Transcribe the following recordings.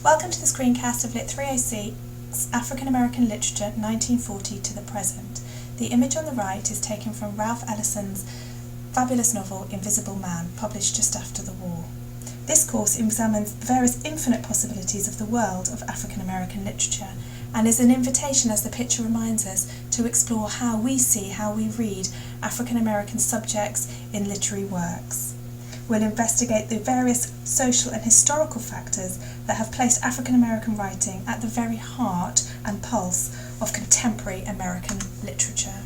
Welcome to the screencast of LIT306, African American Literature 1940 to the Present. The image on the right is taken from Ralph Ellison's fabulous novel Invisible Man, published just after the war. This course examines the various infinite possibilities of the world of African American literature and is an invitation, as the picture reminds us, to explore how we see, how we read African American subjects in literary works. We'll investigate the various social and historical factors that have placed African American writing at the very heart and pulse of contemporary American literature.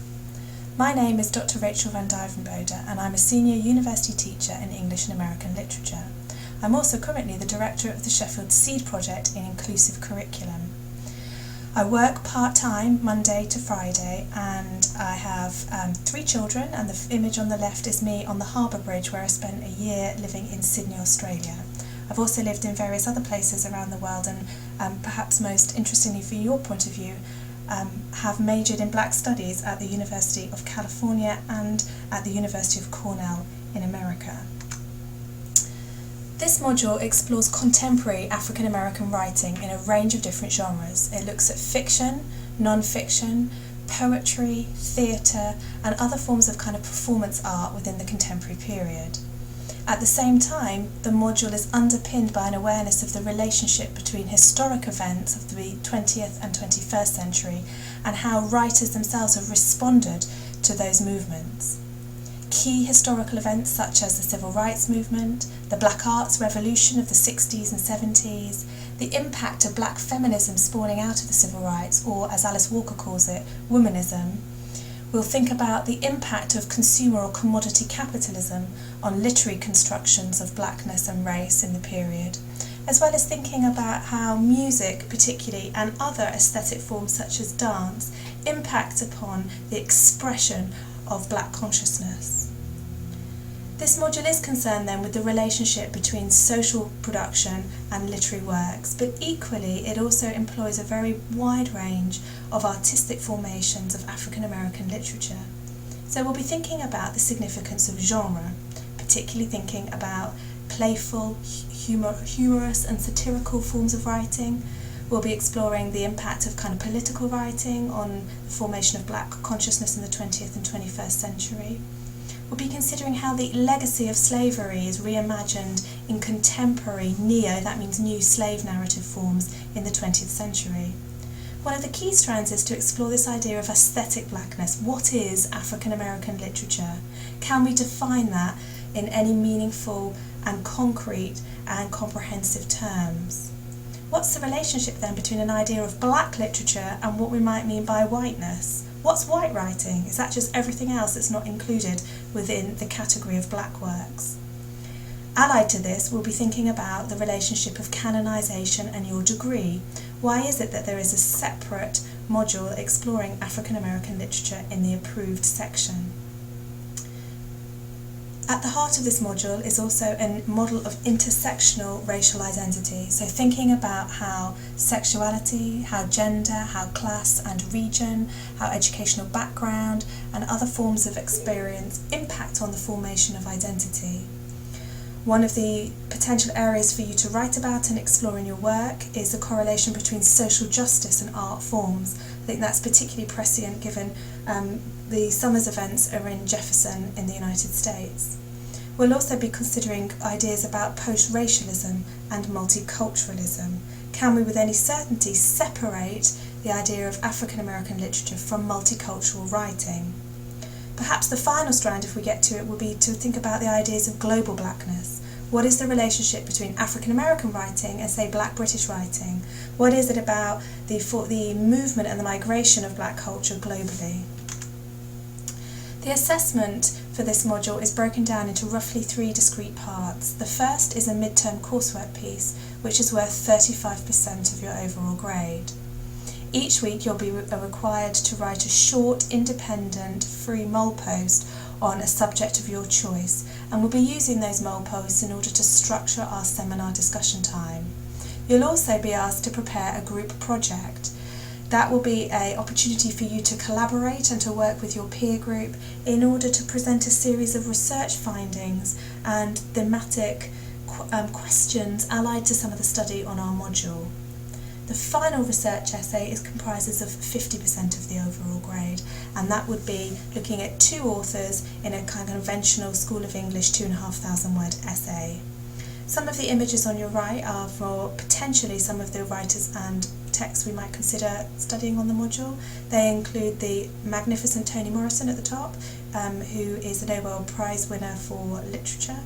My name is Dr. Rachel van Duivenbode and I'm a senior university teacher in English and American literature. I'm also currently the director of the Sheffield Seed Project in Inclusive Curriculum. I work part-time Monday to Friday and I have 3 children, and the image on the left is me on the Harbour Bridge where I spent a year living in Sydney, Australia. I've also lived in various other places around the world and perhaps most interestingly for your point of view, have majored in Black Studies at the University of California and at the University of Cornell in America. This module explores contemporary African American writing in a range of different genres. It looks at fiction, non-fiction, poetry, theatre and other forms of performance art within the contemporary period. At the same time, the module is underpinned by an awareness of the relationship between historic events of the 20th and 21st century and how writers themselves have responded to those movements. Key historical events such as the Civil Rights Movement, the Black Arts Revolution of the 60s and 70s, the impact of black feminism spawning out of the Civil Rights, or as Alice Walker calls it, womanism. We'll think about the impact of consumer or commodity capitalism on literary constructions of blackness and race in the period, as well as thinking about how music particularly and other aesthetic forms such as dance impact upon the expression of black consciousness. This module is concerned then with the relationship between social production and literary works, but equally it also employs a very wide range of artistic formations of African American literature. So we'll be thinking about the significance of genre, particularly thinking about playful, humorous and satirical forms of writing. We'll be exploring the impact of political writing on the formation of black consciousness in the 20th and 21st century. We'll be considering how the legacy of slavery is reimagined in contemporary that means new slave narrative forms in the 20th century. One of the key strands is to explore this idea of aesthetic blackness. What is African American literature? Can we define that in any meaningful and concrete and comprehensive terms? What's the relationship then between an idea of black literature and what we might mean by whiteness? What's white writing? Is that just everything else that's not included within the category of black works? Allied to this, we'll be thinking about the relationship of canonization and your degree. Why is it that there is a separate module exploring African American literature in the approved section? At the heart of this module is also a model of intersectional racial identity, so thinking about how sexuality, how gender, how class and region, how educational background and other forms of experience impact on the formation of identity. One of the potential areas for you to write about and explore in your work is the correlation between social justice and art forms. I think that's particularly prescient given the summer's events are in Jefferson in the United States. We'll also be considering ideas about post-racialism and multiculturalism. Can we with any certainty separate the idea of African American literature from multicultural writing? Perhaps the final strand, if we get to it, will be to think about the ideas of global blackness. What is the relationship between African American writing and, say, Black British writing? What is it about the movement and the migration of black culture globally? The assessment for this module is broken down into roughly 3 discrete parts. The first is a midterm coursework piece, which is worth 35% of your overall grade. Each week you'll be required to write a short, independent, free mole post on a subject of your choice, and we'll be using those mole posts in order to structure our seminar discussion time. You'll also be asked to prepare a group project. That will be an opportunity for you to collaborate and to work with your peer group in order to present a series of research findings and thematic questions allied to some of the study on our module. The final research essay comprises of 50% of the overall grade, and that would be looking at 2 authors in a kind of conventional School of English 2,500 word essay. Some of the images on your right are for potentially some of the writers and texts we might consider studying on the module. They include the magnificent Toni Morrison at the top, who is a Nobel Prize winner for literature.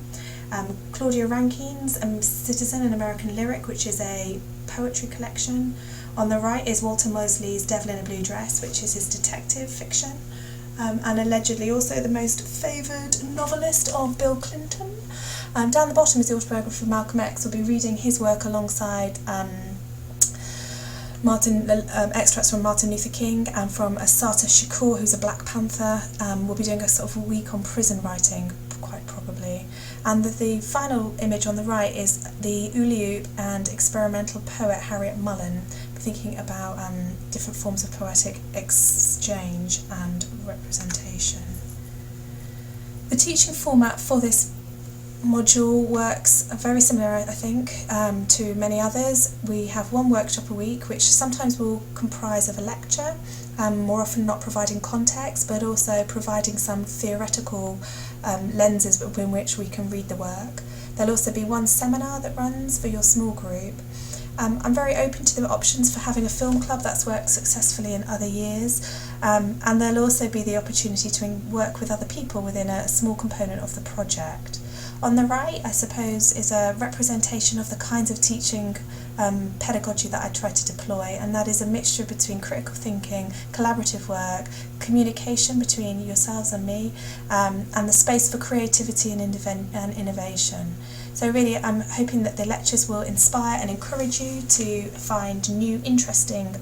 Claudia Rankine's Citizen, an American Lyric, which is a poetry collection. On the right is Walter Mosley's Devil in a Blue Dress, which is his detective fiction, and allegedly also the most favoured novelist of Bill Clinton. Down the bottom is the autobiography of Malcolm X. We'll be reading his work alongside extracts from Martin Luther King and from Assata Shakur, who's a Black Panther. We'll be doing a sort of a week on prison writing, quite probably. And the final image on the right is the Uliup and experimental poet Harriet Mullen, thinking about different forms of poetic exchange and representation. The teaching format for this module works very similar, I think, to many others. We have 1 workshop a week, which sometimes will comprise of a lecture, more often not providing context, but also providing some theoretical lenses within which we can read the work. There'll also be 1 seminar that runs for your small group. I'm very open to the options for having a film club that's worked successfully in other years, and there'll also be the opportunity to work with other people within a small component of the project. On the right, I suppose, is a representation of the kinds of teaching pedagogy that I try to deploy, and that is a mixture between critical thinking, collaborative work, communication between yourselves and me, and the space for creativity and innovation. So really, I'm hoping that the lectures will inspire and encourage you to find new, interesting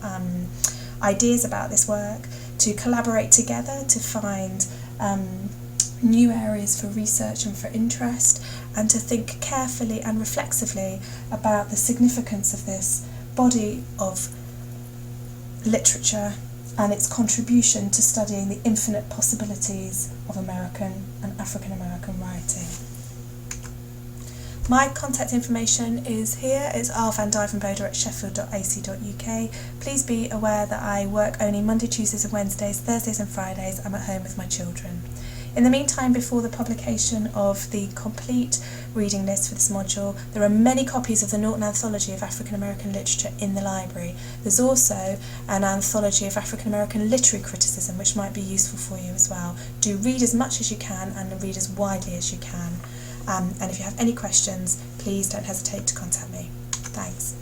ideas about this work, to collaborate together, to find new areas for research and for interest, and to think carefully and reflexively about the significance of this body of literature and its contribution to studying the infinite possibilities of American and African American writing. My contact information is here. It's rvandivenbode@sheffield.ac.uk. Please be aware that I work only Monday, Tuesdays and Wednesdays. Thursdays and Fridays I'm at home with my children. In the meantime, before the publication of the complete reading list for this module, there are many copies of the Norton Anthology of African American Literature in the library. There's also an anthology of African American literary criticism, which might be useful for you as well. Do read as much as you can and read as widely as you can. And if you have any questions, please don't hesitate to contact me. Thanks.